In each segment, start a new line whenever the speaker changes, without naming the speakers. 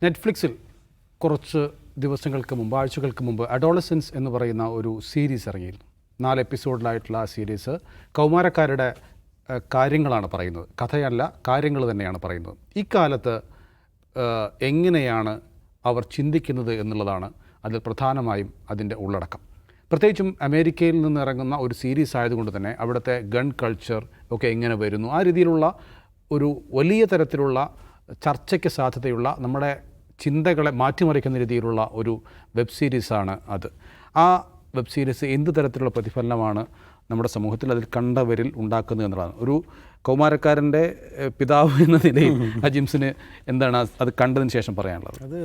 നെറ്റ്ഫ്ലിക്സിൽ കുറച്ച് ദിവസങ്ങൾക്ക് മുമ്പ്, ആഴ്ചകൾക്ക് മുമ്പ് അഡോളസൻസ് എന്ന് പറയുന്ന ഒരു സീരീസ് ഇറങ്ങിയിരുന്നു. 4 എപ്പിസോഡിലായിട്ടുള്ള ആ സീരീസ് കൗമാരക്കാരുടെ കാര്യങ്ങളാണ് പറയുന്നത്. കഥയല്ല, കാര്യങ്ങൾ തന്നെയാണ് പറയുന്നത്. ഇക്കാലത്ത് എങ്ങനെയാണ് അവർ ചിന്തിക്കുന്നത് എന്നുള്ളതാണ് അതിൽ പ്രധാനമായും അതിൻ്റെ ഉള്ളടക്കം. പ്രത്യേകിച്ചും അമേരിക്കയിൽ നിന്ന് ഇറങ്ങുന്ന ഒരു സീരീസ് ആയതുകൊണ്ട് തന്നെ അവിടുത്തെ ഗൺ കൾച്ചർ ഒക്കെ എങ്ങനെ വരുന്നു, ആ രീതിയിലുള്ള ഒരു വലിയ തരത്തിലുള്ള ചർച്ചയ്ക്ക് സാധ്യതയുള്ള, നമ്മുടെ ചിന്തകളെ മാറ്റിമറിക്കുന്ന രീതിയിലുള്ള ഒരു വെബ് സീരീസാണ് അത്. ആ വെബ് സീരീസ് എന്ത് തരത്തിലുള്ള പ്രതിഫലനമാണ് നമ്മുടെ സമൂഹത്തിൽ അതിൽ കണ്ടവരിൽ ഉണ്ടാക്കുന്നത് എന്നുള്ളതാണ്. ഒരു കൗമാരക്കാരൻ്റെ പിതാവ് എന്ന നിലയിൽ അജിംസിന് എന്താണ് അത് കണ്ടതിന് ശേഷം പറയാനുള്ളത്?
അത്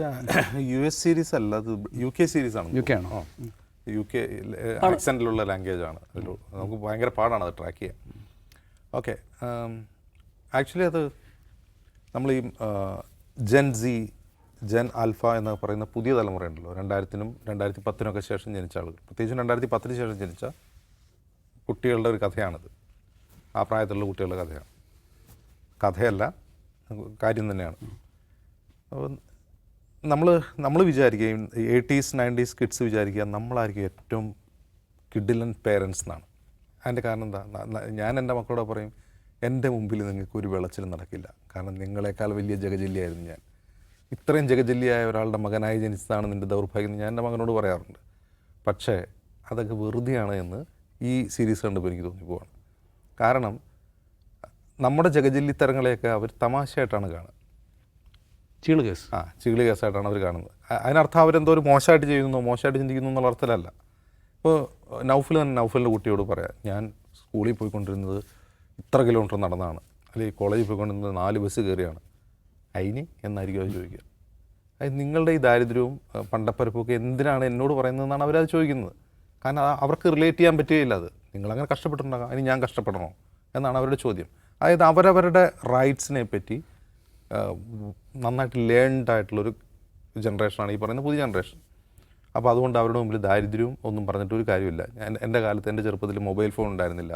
US സീരീസ് അല്ല, അത് UK സീരീസാണ്.
UK ആണോ?
UK ആക്സെൻറ്റിലുള്ള ലാംഗ്വേജ് ആണ്. അതിൽ നമുക്ക് ഭയങ്കര പാടാണ് അത് ട്രാക്ക് ചെയ്യാൻ. ഓക്കെ, ആക്ച്വലി അത് നമ്മൾ ഈ ജെൻ ആൽഫ എന്ന് പറയുന്ന പുതിയ തലമുറയുണ്ടല്ലോ, 2000-നും 2010-നൊക്കെ ശേഷം ജനിച്ച ആളുകൾ, പ്രത്യേകിച്ചും 2010-ന് ശേഷം ജനിച്ച കുട്ടികളുടെ ഒരു കഥയാണിത്. ആ പ്രായത്തിലുള്ള കുട്ടികളുടെ കഥയാണ്. കഥയല്ല, കാര്യം തന്നെയാണ്. അപ്പോൾ നമ്മൾ വിചാരിക്കുകയും 80s 90s കിഡ്സ് വിചാരിക്കുക നമ്മളായിരിക്കും ഏറ്റവും കിഡിലൻ പേരൻസ് എന്നാണ്. അതിൻ്റെ കാരണം എന്താ? ഞാൻ എൻ്റെ മക്കളോട് പറയും, എൻ്റെ മുമ്പിൽ നിങ്ങൾക്ക് ഒരു വിളച്ചിലും നടക്കില്ല, കാരണം നിങ്ങളെക്കാൾ വലിയ ജഗജല്ലിയായിരുന്നു ഞാൻ. ഇത്രയും ജഗജല്ലിയായ ഒരാളുടെ മകനായി ജനിച്ചതാണ് നിൻ്റെ ദൗർഭാഗ്യം ഞാൻ എൻ്റെ മകനോട് പറയാറുണ്ട്. പക്ഷേ അതൊക്കെ വെറുതെയാണ് എന്ന് ഈ സീരീസ് കണ്ടപ്പോൾ എനിക്ക് തോന്നിപ്പോവാണ്. കാരണം നമ്മുടെ ജഗജല്ലിത്തരങ്ങളെയൊക്കെ അവർ തമാശയായിട്ടാണ് കാണുക.
ചീള്
കേസായിട്ടാണ് അവർ കാണുന്നത്. അതിനർത്ഥം അവരെന്തോ ഒരു മോശമായിട്ട് ചെയ്യുന്നു, മോശമായിട്ട് ചിന്തിക്കുന്നു എന്നുള്ള അർത്ഥമല്ല. ഇപ്പോൾ നൗഫലിൻ്റെ കുട്ടിയോട് പറയാം, ഞാൻ സ്കൂളിൽ പോയിക്കൊണ്ടിരുന്നത് ഇത്ര കിലോമീറ്റർ നടന്നാണ്, അല്ലെങ്കിൽ കോളേജിൽ പോയിക്കൊണ്ടിരുന്നത് 4 ബസ് കയറിയാണ്, അതിന് എന്നായിരിക്കും അത് ചോദിക്കുക. അത് നിങ്ങളുടെ ഈ ദാരിദ്ര്യവും പണ്ടപ്പരപ്പൊക്കെ എന്തിനാണ് എന്നോട് പറയുന്നതെന്നാണ് അവരത് ചോദിക്കുന്നത്. കാരണം അവർക്ക് റിലേറ്റ് ചെയ്യാൻ പറ്റുകയില്ല. അത് നിങ്ങളങ്ങനെ കഷ്ടപ്പെട്ടിട്ടുണ്ടാകാം, അതിന് ഞാൻ കഷ്ടപ്പെടണോ എന്നാണ് അവരുടെ ചോദ്യം. അതായത് അവരവരുടെ റൈറ്റ്സിനെ പറ്റി നന്നായിട്ട് ലേൺഡ് ആയിട്ടുള്ളൊരു ജനറേഷനാണ് ഈ പറയുന്ന പുതിയ ജനറേഷൻ. അപ്പോൾ അതുകൊണ്ട് അവരുടെ മുമ്പിൽ ദാരിദ്ര്യവും ഒന്നും പറഞ്ഞിട്ടൊരു കാര്യമില്ല. എൻ്റെ കാലത്ത്, എൻ്റെ ചെറുപ്പത്തിൽ മൊബൈൽ ഫോൺ ഉണ്ടായിരുന്നില്ല,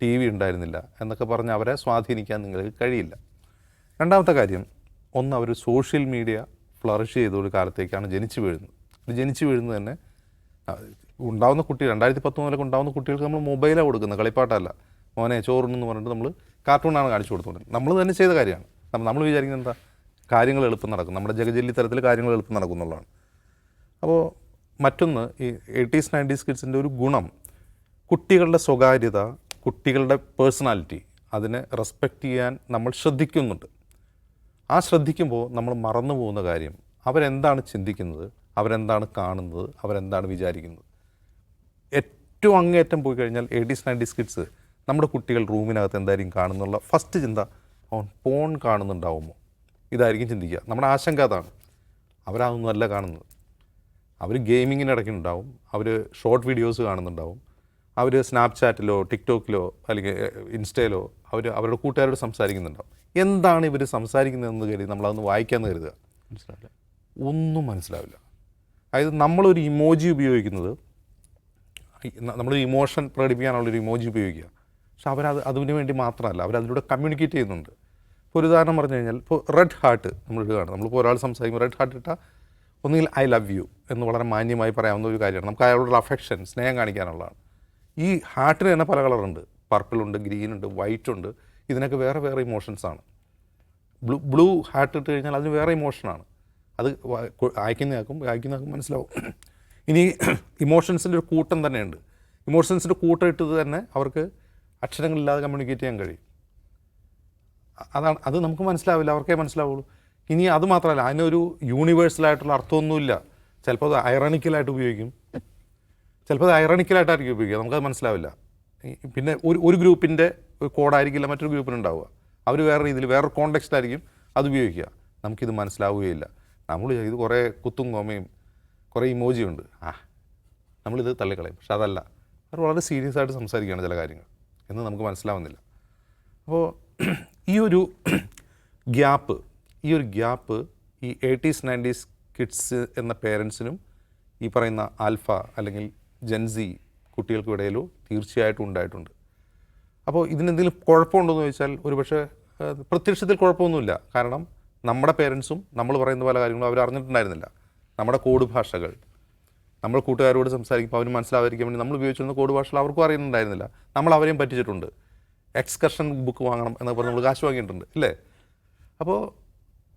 TV ഉണ്ടായിരുന്നില്ല എന്നൊക്കെ പറഞ്ഞ് അവരെ സ്വാധീനിക്കാൻ നിങ്ങൾക്ക് കഴിയില്ല. രണ്ടാമത്തെ കാര്യം, ഒന്ന്, അവർ സോഷ്യൽ മീഡിയ ഫ്ലറിഷ് ചെയ്ത ഒരു കാലത്തേക്കാണ് ജനിച്ചു വീഴുന്നത് തന്നെ. ഉണ്ടാകുന്ന കുട്ടി 2010 മുതലൊക്കെ ഉണ്ടാകുന്ന കുട്ടികൾക്ക് നമ്മൾ മൊബൈലാണ് കൊടുക്കുന്നത്, കളിപ്പാട്ടല്ല. മോനെ ചോറുണ്ടെന്ന് പറഞ്ഞിട്ട് നമ്മൾ കാർട്ടൂണാണ് കാണിച്ചു കൊടുത്തുകൊണ്ടിരുന്നത്. നമ്മൾ തന്നെ ചെയ്ത കാര്യമാണ്. നമ്മൾ വിചാരിക്കുന്നത് എന്താ, കാര്യങ്ങൾ എളുപ്പം നടക്കും, നമ്മുടെ ജഗജല്ലി തരത്തിൽ കാര്യങ്ങൾ എളുപ്പം നടക്കും എന്നുള്ളതാണ്. അപ്പോൾ മറ്റൊന്ന്, ഈ 80s 90s കിഡ്സിൻ്റെ ഒരു ഗുണം, കുട്ടികളുടെ സ്വകാര്യത, കുട്ടികളുടെ പേഴ്സണാലിറ്റി, അതിനെ റെസ്പെക്റ്റ് ചെയ്യാൻ നമ്മൾ ശ്രദ്ധിക്കുന്നുണ്ട്. ആ ശ്രദ്ധിക്കുമ്പോൾ നമ്മൾ മറന്നു പോകുന്ന കാര്യം, അവരെന്താണ് ചിന്തിക്കുന്നത്, അവരെന്താണ് കാണുന്നത്, അവരെന്താണ് വിചാരിക്കുന്നത്. ഏറ്റവും അങ്ങേറ്റം പോയി കഴിഞ്ഞാൽ 80s 90s കിഡ്സ്, നമ്മുടെ കുട്ടികൾ റൂമിനകത്ത് എന്തായിരിക്കും കാണുന്നുള്ള ഫസ്റ്റ് ചിന്ത, അവൻ ഫോൺ കാണുന്നുണ്ടാവുമോ, ഇതായിരിക്കും ചിന്തിക്കുക. നമ്മുടെ ആശങ്ക അതാണ്. അവരതൊന്നുമല്ല കാണുന്നത്. അവർ ഗെയിമിങ്ങിനിടയ്ക്കുണ്ടാവും, അവർ ഷോർട്ട് വീഡിയോസ് കാണുന്നുണ്ടാവും, അവർ സ്നാപ്ചാറ്റിലോ ടിക്ടോക്കിലോ അല്ലെങ്കിൽ ഇൻസ്റ്റയിലോ അവരുടെ കൂട്ടുകാരോട് സംസാരിക്കുന്നുണ്ടാവും. എന്താണ് ഇവർ സംസാരിക്കുന്നതെന്ന് കരുതി നമ്മളതൊന്ന് വായിക്കാമെന്ന് കരുതുക, മനസ്സിലാവില്ല, ഒന്നും മനസ്സിലാവില്ല. അതായത് നമ്മളൊരു ഇമോജി ഉപയോഗിക്കുന്നത്, നമ്മളൊരു ഇമോഷൻ പ്രകടിപ്പിക്കാനുള്ളൊരു ഇമോജി ഉപയോഗിക്കുക, പക്ഷെ അതിനു വേണ്ടി മാത്രമല്ല, അവരതിലൂടെ കമ്മ്യൂണിക്കേറ്റ് ചെയ്യുന്നുണ്ട്. ഇപ്പോൾ ഒരു ഉദാഹരണം പറഞ്ഞു കഴിഞ്ഞാൽ, ഇപ്പോൾ റെഡ് ഹാർട്ട് നമ്മളിടുകയാണ്. നമ്മളിപ്പോൾ ഒരാൾ സംസാരിക്കുമ്പോൾ റെഡ് ഹാർട്ട് ഇട്ടാൽ ഒന്നുകിൽ ഐ ലവ് യു എന്ന് വളരെ മാന്യമായി പറയാവുന്ന ഒരു കാര്യമാണ്. നമുക്ക് അയാളോടുള്ള അഫെക്ഷൻ, സ്നേഹം കാണിക്കാനുള്ളതാണ്. ഈ ഹാർട്ടിന് തന്നെ പല കളറുണ്ട്, പർപ്പിളുണ്ട്, ഗ്രീനുണ്ട്, വൈറ്റ് ഉണ്ട്. ഇതിനൊക്കെ വേറെ വേറെ ഇമോഷൻസാണ്. ബ്ലൂ ഹാർട്ട് ഇട്ട് കഴിഞ്ഞാൽ അതിന് വേറെ ഇമോഷനാണ്. അത് വായിക്കുന്നയാൾക്കും മനസ്സിലാവും. ഇനി ഇമോഷൻസിൻ്റെ ഒരു കൂട്ടം തന്നെയുണ്ട്. ഇമോഷൻസിൻ്റെ കൂട്ടം ഇട്ടത് തന്നെ അവർക്ക് അക്ഷരങ്ങളില്ലാതെ കമ്മ്യൂണിക്കേറ്റ് ചെയ്യാൻ കഴിയും. അത് നമുക്ക് മനസ്സിലാവില്ല, അവർക്കേ മനസ്സിലാവുള്ളൂ. ഇനി അത് മാത്രമല്ല, അതിനൊരു യൂണിവേഴ്സലായിട്ടുള്ള അർത്ഥമൊന്നുമില്ല. ചിലപ്പോൾ അത് ഐറണിക്കലായിട്ട് ഉപയോഗിക്കും, ചിലപ്പോൾ അത് ഐറണിക്കലായിട്ടായിരിക്കും ഉപയോഗിക്കുക, നമുക്കത് മനസ്സിലാവില്ല. പിന്നെ ഒരു ഗ്രൂപ്പിൻ്റെ കോഡായിരിക്കില്ല മറ്റൊരു ഗ്രൂപ്പിനുണ്ടാവുക. അവർ വേറെ രീതിയിൽ വേറൊരു കോണ്ടെക്സ്റ്റിലായിരിക്കും അത് ഉപയോഗിക്കുക. നമുക്കിത് മനസ്സിലാവുകയില്ല. നമ്മൾ ഇത് കുറേ കുത്തും കോമയും കുറേ ഇമോജിയുണ്ട്, നമ്മളിത് തള്ളിക്കളയും. പക്ഷെ അതല്ല, അവർ വളരെ സീരിയസ് ആയിട്ട് സംസാരിക്കുകയാണ് ചില കാര്യങ്ങൾ എന്ന് നമുക്ക് മനസ്സിലാവുന്നില്ല. അപ്പോൾ ഈ ഒരു ഗ്യാപ്പ് ഈ 80s 90s കിഡ്സ് എന്ന പേരൻസിനും ഈ പറയുന്ന ആൽഫ അല്ലെങ്കിൽ ജെൻസി കുട്ടികൾക്കും ഇടയിലോ തീർച്ചയായിട്ടും ഉണ്ടായിട്ടുണ്ട്. അപ്പോൾ ഇതിനെന്തെങ്കിലും കുഴപ്പമുണ്ടോയെന്ന് ചോദിച്ചാൽ ഒരുപക്ഷെ പ്രത്യക്ഷത്തിൽ കുഴപ്പമൊന്നുമില്ല. കാരണം നമ്മുടെ പേരൻസും നമ്മൾ പറയുന്ന പല കാര്യങ്ങളും അവർ അറിഞ്ഞിട്ടുണ്ടായിരുന്നില്ല. നമ്മുടെ കോഡ് ഭാഷകൾ, നമ്മൾ കൂട്ടുകാരോട് സംസാരിക്കുമ്പോൾ അവർ മനസ്സിലാവാതിരിക്കാൻ വേണ്ടി നമ്മൾ ഉപയോഗിച്ചിരുന്ന കോഡ് ഭാഷകൾ അവർക്കും അറിയുന്നുണ്ടായിരുന്നില്ല. നമ്മൾ അവരെയും പറ്റിച്ചിട്ടുണ്ട്. എക്സ്കർഷൻ ബുക്ക് വാങ്ങണം എന്നൊക്കെ പറഞ്ഞ് നമ്മൾ കാശ് വാങ്ങിയിട്ടുണ്ട് ഇല്ലേ? അപ്പോൾ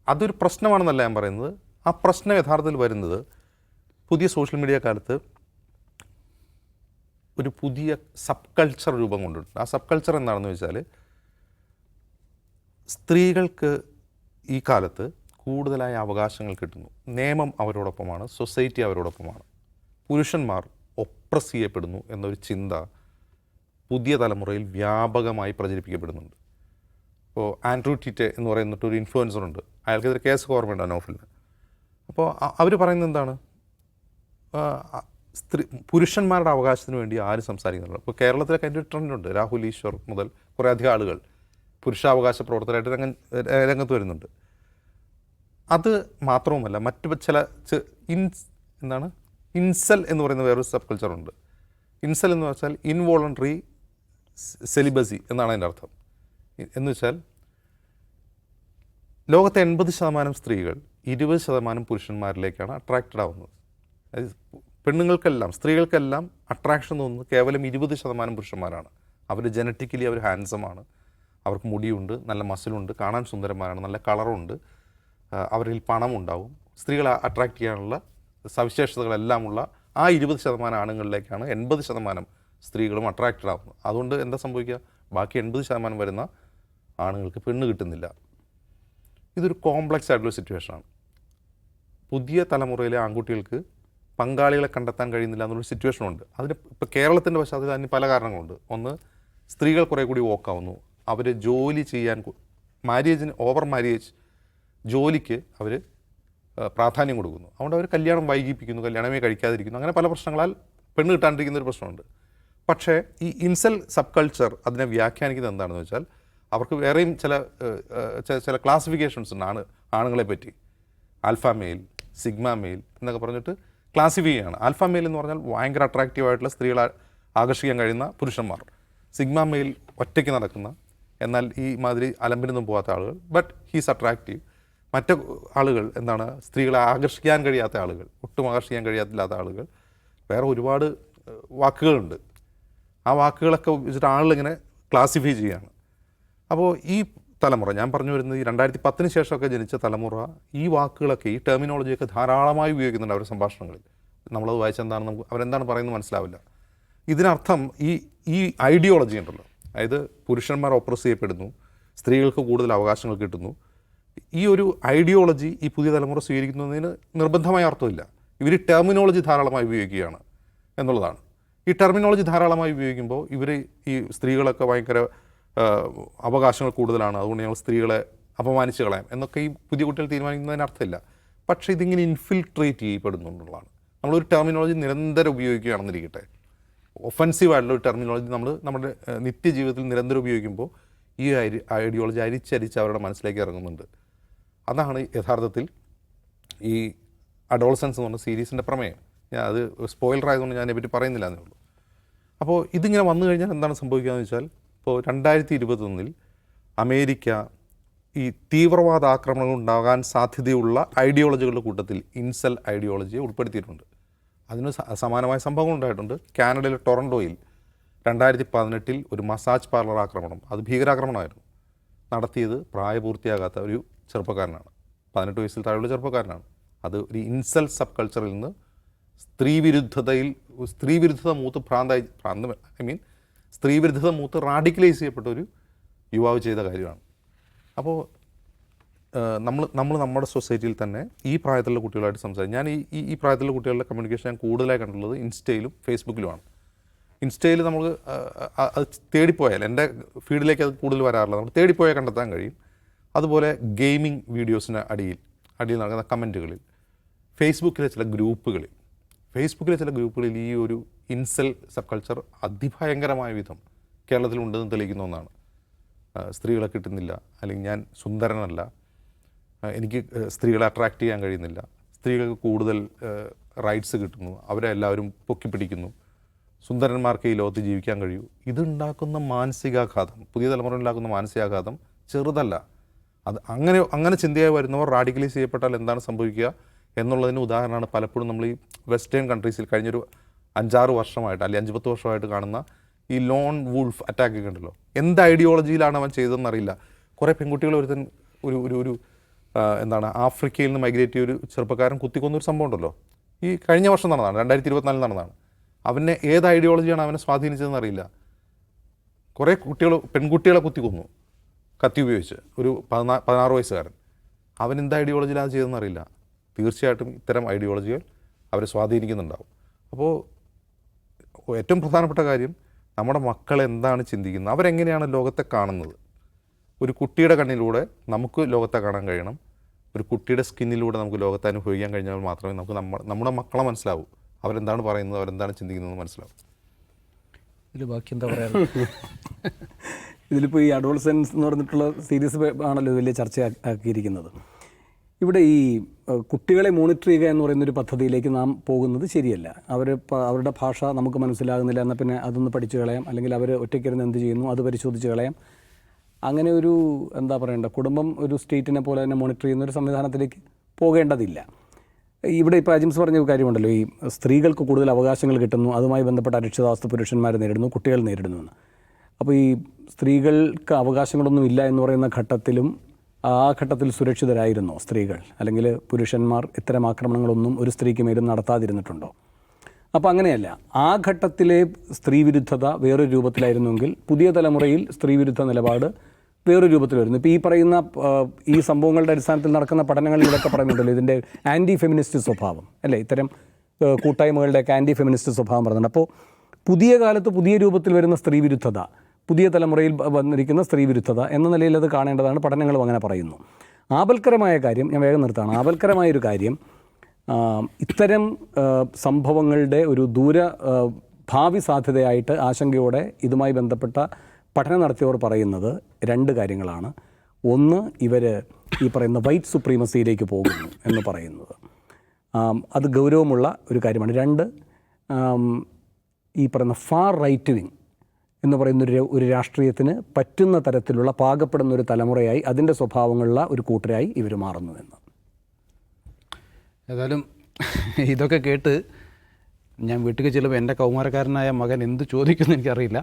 അതൊരു പ്രശ്നമാണെന്നല്ല ഞാൻ പറയുന്നത്. ആ പ്രശ്നം യഥാർത്ഥത്തിൽ വരുന്നത് പുതിയ സോഷ്യൽ മീഡിയ കാലത്ത് ഒരു പുതിയ സബ് കൾച്ചർ രൂപം കൊണ്ടിട്ടുണ്ട്. ആ സബ് കൾച്ചർ എന്താണെന്ന് വെച്ചാൽ, സ്ത്രീകൾക്ക് ഈ കാലത്ത് കൂടുതലായ അവകാശങ്ങൾ കിട്ടുന്നു. നിയമം അവരോടൊപ്പമാണ്, സൊസൈറ്റി അവരോടൊപ്പമാണ്. പുരുഷന്മാർ ഒപ്രസ് ചെയ്യപ്പെടുന്നു എന്നൊരു ചിന്ത പുതിയ തലമുറയിൽ വ്യാപകമായി പ്രചരിപ്പിക്കപ്പെടുന്നുണ്ട്. ഇപ്പോൾ ആൻഡ്രൂ ടിറ്റെ എന്ന് പറയുന്നിട്ടൊരു ഇൻഫ്ലുവൻസറുണ്ട്. അയാൾക്കെതിരെ കേസ് ഓർമ്മയുണ്ട് നോവലിന്. അപ്പോൾ അവർ പറയുന്നത് എന്താണ്, പുരുഷന്മാരുടെ അവകാശത്തിന് വേണ്ടി ആരും സംസാരിക്കുന്നുണ്ട്. ഇപ്പോൾ കേരളത്തിലൊക്കെ അതിൻ്റെ ഒരു ട്രെൻഡുണ്ട്. രാഹുൽ ഈശ്വർ മുതൽ കുറേ അധികം ആളുകൾ പുരുഷാവകാശ പ്രവർത്തകരായിട്ട് രംഗത്ത് വരുന്നുണ്ട്. അത് മാത്രവുമല്ല, മറ്റു ചില ഇൻസൽ എന്ന് പറയുന്ന വേറൊരു സബ് കൾച്ചറുണ്ട്. ഇൻസൽ എന്ന് വെച്ചാൽ ഇൻവോളണ്ടറി സെലിബസി എന്നാണ് അതിൻ്റെ അർത്ഥം. എന്ന് വെച്ചാൽ ലോകത്തെ 80% സ്ത്രീകൾ 20% പുരുഷന്മാരിലേക്കാണ് അട്രാക്റ്റഡ് ആവുന്നത്. പെണ്ണുങ്ങൾക്കെല്ലാം, സ്ത്രീകൾക്കെല്ലാം അട്രാക്ഷൻ തോന്നുന്നത് കേവലം 20% പുരുഷന്മാരാണ്. അവർ ജനറ്റിക്കലി അവർ ഹാൻഡ്സമാണ്, അവർക്ക് മുടിയുണ്ട്, നല്ല മസിലുണ്ട്, കാണാൻ സുന്ദരന്മാരാണ്, നല്ല കളറുണ്ട്, അവരിൽ പണമുണ്ടാവും. സ്ത്രീകളെ അട്രാക്റ്റ് ചെയ്യാനുള്ള സവിശേഷതകളെല്ലാമുള്ള ആ 20% ആണുങ്ങളിലേക്കാണ് 80% സ്ത്രീകളും അട്രാക്റ്റഡ് ആവുന്നത്. അതുകൊണ്ട് എന്താ സംഭവിക്കുക, ബാക്കി 80% വരുന്ന ആണുങ്ങൾക്ക് പെണ്ണ് കിട്ടുന്നില്ല. ഇതൊരു കോംപ്ലക്സ് ആയിട്ടുള്ള സിറ്റുവേഷനാണ്. പുതിയ തലമുറയിലെ ആൺകുട്ടികൾക്ക് പങ്കാളികളെ കണ്ടെത്താൻ കഴിയുന്നില്ല എന്നൊരു സിറ്റുവേഷനുണ്ട്. അതിന് ഇപ്പോൾ കേരളത്തിൻ്റെ പശ്ചാത്തലത്തിൽ അതിന് പല കാരണങ്ങളുണ്ട്. ഒന്ന്, സ്ത്രീകൾ കുറേ കൂടി വോക്കാവുന്നു. അവർ ജോലി ചെയ്യാൻ, ഓവർ മാരേജ് ജോലിക്ക് അവർ പ്രാധാന്യം കൊടുക്കുന്നു. അതുകൊണ്ട് അവർ കല്യാണം വൈകിപ്പിക്കുന്നു, കല്യാണമേ കഴിക്കാതിരിക്കുന്നു. അങ്ങനെ പല പ്രശ്നങ്ങളാൽ പെണ്ണ് കിട്ടാണ്ടിരിക്കുന്ന ഒരു പ്രശ്നമുണ്ട്. പക്ഷേ ഈ ഇൻസൽ സബ് കൾച്ചർ അതിനെ വ്യാഖ്യാനിക്കുന്നത് എന്താണെന്ന് വെച്ചാൽ, അവർക്ക് വേറെയും ചില ക്ലാസിഫിക്കേഷൻസ് ഉണ്ട് ആണുങ്ങളെ പറ്റി. ആൽഫ മെയിൽ, സിഗ്മ മെയിൽ എന്നൊക്കെ പറഞ്ഞിട്ട് ക്ലാസിഫൈ ചെയ്യുകയാണ്. ആൽഫ മെയിൽ എന്ന് പറഞ്ഞാൽ ഭയങ്കര അട്രാക്റ്റീവായിട്ടുള്ള സ്ത്രീകളെ ആകർഷിക്കാൻ കഴിയുന്ന പുരുഷന്മാർ. സിഗ്മ മെയിൽ ഒറ്റയ്ക്ക് നടക്കുന്ന, എന്നാൽ ഈ മാതിരി അലമ്പിനൊന്നും പോകാത്ത ആളുകൾ, ബട്ട് ഹീസ് അട്രാക്റ്റീവ്. മറ്റ് ആളുകൾ എന്താണ്, സ്ത്രീകളെ ആകർഷിക്കാൻ കഴിയാത്ത ആളുകൾ, ഒട്ടും ആകർഷിക്കാൻ കഴിയാത്തില്ലാത്ത ആളുകൾ. വേറെ ഒരുപാട് വാക്കുകളുണ്ട്. ആ വാക്കുകളൊക്കെ വെച്ചിട്ട് ആളുകളിങ്ങനെ ക്ലാസിഫൈ ചെയ്യുകയാണ്. അപ്പോൾ ഈ തലമുറ, ഞാൻ പറഞ്ഞു വരുന്നത് ഈ 2010 ശേഷമൊക്കെ ജനിച്ച തലമുറ ഈ വാക്കുകളൊക്കെ, ഈ ടെർമിനോളജിയൊക്കെ ധാരാളമായി ഉപയോഗിക്കുന്നുണ്ട് അവരുടെ സംഭാഷണങ്ങളിൽ. നമ്മളത് വായിച്ചെന്താണ്, നമുക്ക് അവരെന്താണ് പറയുന്നത് മനസ്സിലാവില്ല. ഇതിനർത്ഥം ഈ ഐഡിയോളജി ഉണ്ടല്ലോ, അതായത് പുരുഷന്മാർ ഒപ്രസ് ചെയ്യപ്പെടുന്നു, സ്ത്രീകൾക്ക് കൂടുതൽ അവകാശങ്ങൾ കിട്ടുന്നു, ഈ ഒരു ഐഡിയോളജി ഈ പുതിയ തലമുറ സ്വീകരിക്കുന്നതിന് നിർബന്ധമായ അർത്ഥമില്ല. ഇവർ ടെർമിനോളജി ധാരാളമായി ഉപയോഗിക്കുകയാണ് എന്നുള്ളതാണ്. ഈ ടെർമിനോളജി ധാരാളമായി ഉപയോഗിക്കുമ്പോൾ ഈ സ്ത്രീകളൊക്കെ ഭയങ്കര അവകാശങ്ങൾ കൂടുതലാണ്, അതുകൊണ്ട് ഞങ്ങൾ സ്ത്രീകളെ അപമാനിച്ച് കളയാം എന്നൊക്കെ ഈ പുതിയ കുട്ടികൾ തീരുമാനിക്കുന്നതിന് അർത്ഥമില്ല. പക്ഷേ ഇതിങ്ങനെ ഇൻഫിൽട്രേറ്റ് ചെയ്യപ്പെടുന്നുള്ളതാണ്. നമ്മളൊരു ടെർമിനോളജി നിരന്തരം ഉപയോഗിക്കുകയാണെന്നിരിക്കട്ടെ, ഒഫൻസീവായിട്ടുള്ള ഒരു ടെർമിനോളജി നമ്മുടെ നിത്യജീവിതത്തിൽ നിരന്തരം ഉപയോഗിക്കുമ്പോൾ ഈ ഐഡിയോളജി അരിച്ചരിച്ച് അവരുടെ മനസ്സിലേക്ക് ഇറങ്ങുന്നുണ്ട്. അതാണ് യഥാർത്ഥത്തിൽ ഈ അഡോളസൻസ് എന്ന് പറഞ്ഞ സീരീസിൻ്റെ പ്രമേയം. അത് സ്പോയിലർ ആയതുകൊണ്ട് ഞാൻ ഇതിനെപ്പറ്റി പറയുന്നില്ല എന്നേ ഉള്ളൂ. അപ്പോൾ ഇതിങ്ങനെ വന്നു കഴിഞ്ഞാൽ എന്താണ് സംഭവിക്കുക എന്ന് വെച്ചാൽ, ഇപ്പോൾ 2021 അമേരിക്ക ഈ തീവ്രവാദ ആക്രമണങ്ങൾ ഉണ്ടാകാൻ സാധ്യതയുള്ള ഐഡിയോളജികളുടെ കൂട്ടത്തിൽ ഇൻസൽ ഐഡിയോളജിയെ ഉൾപ്പെടുത്തിയിട്ടുണ്ട്. അതിന് സമാനമായ സംഭവങ്ങൾ ഉണ്ടായിട്ടുണ്ട്. കാനഡയിലെ ടൊറൻറ്റോയിൽ 2018 ഒരു മസാജ് പാർലർ ആക്രമണം, അത് ഭീകരാക്രമണമായിരുന്നു. നടത്തിയത് പ്രായപൂർത്തിയാകാത്ത ഒരു ചെറുപ്പക്കാരനാണ്, 18 വയസ്സിൽ താഴെയുള്ള ചെറുപ്പക്കാരനാണ്. അത് ഒരു ഇൻസൽ സബ് കൾച്ചറിൽ നിന്ന് സ്ത്രീവിരുദ്ധത മൂത്ത് റാഡിക്കലൈസ് ചെയ്യപ്പെട്ട ഒരു യുവാവ് ചെയ്ത കാര്യമാണ്. അപ്പോൾ നമ്മൾ നമ്മുടെ സൊസൈറ്റിയിൽ തന്നെ ഈ പ്രായത്തിലുള്ള കുട്ടികളായിട്ട് സംസാരിക്കും. ഞാൻ ഈ പ്രായത്തിലുള്ള കുട്ടികളുടെ കമ്മ്യൂണിക്കേഷൻ ഞാൻ കൂടുതലായി കണ്ടുള്ളത് ഇൻസ്റ്റയിലും ഫേസ്ബുക്കിലുമാണ്. ഇൻസ്റ്റയിൽ നമ്മൾ അത് തേടിപ്പോയാൽ, എൻ്റെ ഫീഡിലേക്ക് അത് കൂടുതൽ വരാറില്ല, നമ്മൾ തേടിപ്പോയാൽ കണ്ടെത്താൻ കഴിയും. അതുപോലെ ഗെയിമിംഗ് വീഡിയോസിന് അടിയിൽ നടക്കുന്ന കമൻറ്റുകളിൽ, ഫേസ്ബുക്കിലെ ചില ഗ്രൂപ്പുകളിൽ ഈ ഒരു ഇൻസൽ സബ് കൾച്ചർ അതിഭയങ്കരമായ വിധം കേരളത്തിലുണ്ടെന്ന് തെളിയിക്കുന്ന ഒന്നാണ്. സ്ത്രീകളെ കിട്ടുന്നില്ല, അല്ലെങ്കിൽ ഞാൻ സുന്ദരനല്ല, എനിക്ക് സ്ത്രീകളെ അട്രാക്റ്റ് ചെയ്യാൻ കഴിയുന്നില്ല, സ്ത്രീകൾക്ക് കൂടുതൽ റൈറ്റ്സ് കിട്ടുന്നു, അവരെ എല്ലാവരും പൊക്കിപ്പിടിക്കുന്നു, സുന്ദരന്മാർക്ക് ഈ ലോകത്ത് ജീവിക്കാൻ കഴിയൂ. ഇതുണ്ടാക്കുന്ന മാനസികാഘാതം, പുതിയ തലമുറ ഉണ്ടാക്കുന്ന മാനസികാഘാതം ചെറുതല്ല. അത് അങ്ങനെ ചിന്തയായി വരുന്നവർ റാഡിക്കലൈസ് ചെയ്യപ്പെട്ടാൽ എന്താണ് സംഭവിക്കുക എന്നുള്ളതിന് ഉദാഹരണമാണ് പലപ്പോഴും നമ്മൾ ഈ വെസ്റ്റേൺ കൺട്രീസിൽ കഴിഞ്ഞൊരു 5-6 വർഷമായിട്ട് അല്ലെങ്കിൽ 5-10 വർഷമായിട്ട് കാണുന്ന ഈ ലോൺ വൂൾഫ് അറ്റാക്ക് ഒക്കെ ഉണ്ടല്ലോ. എന്ത് ഐഡിയോളജിയിലാണ് അവൻ ചെയ്തതെന്ന് അറിയില്ല. കുറേ പെൺകുട്ടികൾ ഒരുത്തൻ ഒരു എന്താണ് ആഫ്രിക്കയിൽ നിന്ന് മൈഗ്രേറ്റ് ചെയ്ത ഒരു ചെറുപ്പക്കാരൻ കുത്തിക്കൊന്നൊരു സംഭവം ഉണ്ടല്ലോ. ഈ കഴിഞ്ഞ വർഷം നടന്നതാണ്, 2024 നടന്നതാണ്. അവനെ ഏത് ഐഡിയോളജിയാണ് അവനെ സ്വാധീനിച്ചതെന്ന് അറിയില്ല. കുറേ പെൺകുട്ടികളെ കുത്തിക്കൊന്നു കത്തി ഉപയോഗിച്ച്, ഒരു 16 വയസ്സുകാരൻ. അവൻ എന്ത് ഐഡിയോളജിയിലാണ് ചെയ്തതെന്ന് അറിയില്ല. തീർച്ചയായിട്ടും ഇത്തരം ഐഡിയോളജികൾ അവരെ സ്വാധീനിക്കുന്നുണ്ടാവും. അപ്പോൾ ഏറ്റവും പ്രധാനപ്പെട്ട കാര്യം നമ്മുടെ മക്കൾ എന്താണ് ചിന്തിക്കുന്നത്, അവരെങ്ങനെയാണ് ലോകത്തെ കാണുന്നത്. ഒരു കുട്ടിയുടെ കണ്ണിലൂടെ നമുക്ക് ലോകത്തെ കാണാൻ കഴിയണം. ഒരു കുട്ടിയുടെ സ്കിന്നിലൂടെ നമുക്ക് ലോകത്തെ അനുഭവിക്കാൻ കഴിഞ്ഞാൽ മാത്രമേ നമുക്ക് നമ്മുടെ മക്കളെ മനസ്സിലാവൂ. അവരെന്താണ് പറയുന്നത്, അവരെന്താണ് ചിന്തിക്കുന്നത് മനസ്സിലാവും.
ഇതിൽ ബാക്കി എന്താ പറയുക? ഇതിലിപ്പോൾ ഈ അഡോൾസെൻസ് എന്ന് പറഞ്ഞിട്ടുള്ള സീരീസ് ആണല്ലോ വലിയ ചർച്ച ആക്കിയിരിക്കുന്നത്. ഇവിടെ ഈ കുട്ടികളെ മോണിറ്റർ ചെയ്യുക എന്ന് പറയുന്നൊരു പദ്ധതിയിലേക്ക് നാം പോകുന്നത് ശരിയല്ല. അവരുടെ ഭാഷ നമുക്ക് മനസ്സിലാകുന്നില്ല, എന്നാൽ പിന്നെ അതൊന്ന് പഠിച്ചു കളയാം, അല്ലെങ്കിൽ അവർ ഒറ്റയ്ക്കിരുന്ന് എന്ത് ചെയ്യുന്നു അത് പരിശോധിച്ച് കളയാം. അങ്ങനെ ഒരു എന്താ പറയേണ്ട, കുടുംബം ഒരു സ്റ്റേറ്റിനെ പോലെ തന്നെ മോണിറ്റർ ചെയ്യുന്ന ഒരു സംവിധാനത്തിലേക്ക് പോകേണ്ടതില്ല. ഇവിടെ ഇപ്പോൾ അജിംസ് പറഞ്ഞ കാര്യമുണ്ടല്ലോ, ഈ സ്ത്രീകൾക്ക് കൂടുതൽ അവകാശങ്ങൾ കിട്ടുന്നു, അതുമായി ബന്ധപ്പെട്ട അരക്ഷിതാവസ്ഥ പുരുഷന്മാർ നേരിടുന്നു, കുട്ടികൾ നേരിടുന്നുവെന്ന്. അപ്പോൾ ഈ സ്ത്രീകൾക്ക് അവകാശങ്ങളൊന്നും ഇല്ല എന്ന് പറയുന്ന ഘട്ടത്തിലും ആ ഘട്ടത്തിൽ സുരക്ഷിതരായിരുന്നോ സ്ത്രീകൾ? അല്ലെങ്കിൽ പുരുഷന്മാർ ഇത്തരം ആക്രമണങ്ങളൊന്നും ഒരു സ്ത്രീക്ക് മേലും നടത്താതിരുന്നിട്ടുണ്ടോ? അപ്പോൾ അങ്ങനെയല്ല. ആ ഘട്ടത്തിലെ സ്ത്രീവിരുദ്ധത വേറൊരു രൂപത്തിലായിരുന്നുവെങ്കിൽ പുതിയ തലമുറയിൽ സ്ത്രീവിരുദ്ധ നിലപാട് വേറൊരു രൂപത്തിൽ വരുന്നു. ഇപ്പോൾ ഈ പറയുന്ന ഈ സംഭവങ്ങളുടെ അടിസ്ഥാനത്തിൽ നടക്കുന്ന പഠനങ്ങളിൽ ഇതൊക്കെ പറയുന്നുണ്ടല്ലോ, ഇതിൻ്റെ ആൻറ്റി ഫെമിനിസ്റ്റ് സ്വഭാവം അല്ലേ, ഇത്തരം കൂട്ടായ്മകളുടെയൊക്കെ ആൻറ്റി ഫെമിനിസ്റ്റ് സ്വഭാവം പറയുന്നുണ്ട്. അപ്പോൾ പുതിയ കാലത്ത് പുതിയ രൂപത്തിൽ വരുന്ന സ്ത്രീവിരുദ്ധത, പുതിയ തലമുറയിൽ വന്നിരിക്കുന്ന സ്ത്രീവിരുദ്ധത എന്ന നിലയിൽ അത് കാണേണ്ടതാണ്. പഠനങ്ങളും അങ്ങനെ പറയുന്നു. ആപൽക്കരമായ കാര്യം, ഞാൻ വേഗം നിർത്താണ്, ആപൽക്കരമായൊരു കാര്യം, ഇത്തരം സംഭവങ്ങളുടെ ഒരു ഭാവി സാധ്യതയായിട്ട് ആശങ്കയോടെ ഇതുമായി ബന്ധപ്പെട്ട പഠനം നടത്തിയവർ പറയുന്നത് 2 കാര്യങ്ങളാണ്. ഒന്ന്, ഇവർ ഈ പറയുന്ന വൈറ്റ് സുപ്രീമസിയിലേക്ക് പോകുന്നു എന്ന് പറയുന്നത്, അത് ഗൗരവമുള്ള ഒരു കാര്യമാണ്. 2, ഈ പറയുന്ന ഫാർ റൈറ്റ് വിങ് എന്ന് പറയുന്ന ഒരു രാഷ്ട്രീയത്തിന് പറ്റുന്ന തരത്തിലുള്ള പാകപ്പെടുന്ന ഒരു തലമുറയായി, അതിൻ്റെ സ്വഭാവങ്ങളുള്ള ഒരു കൂട്ടരായി ഇവർ മാറുന്നുവെന്ന്.
ഏതായാലും ഇതൊക്കെ കേട്ട് ഞാൻ വീട്ടിൽ ചെല്ലുമ്പോൾ എൻ്റെ കൗമാരക്കാരനായ മകൻ എന്ത് ചോദിക്കുമെന്ന് എനിക്കറിയില്ല.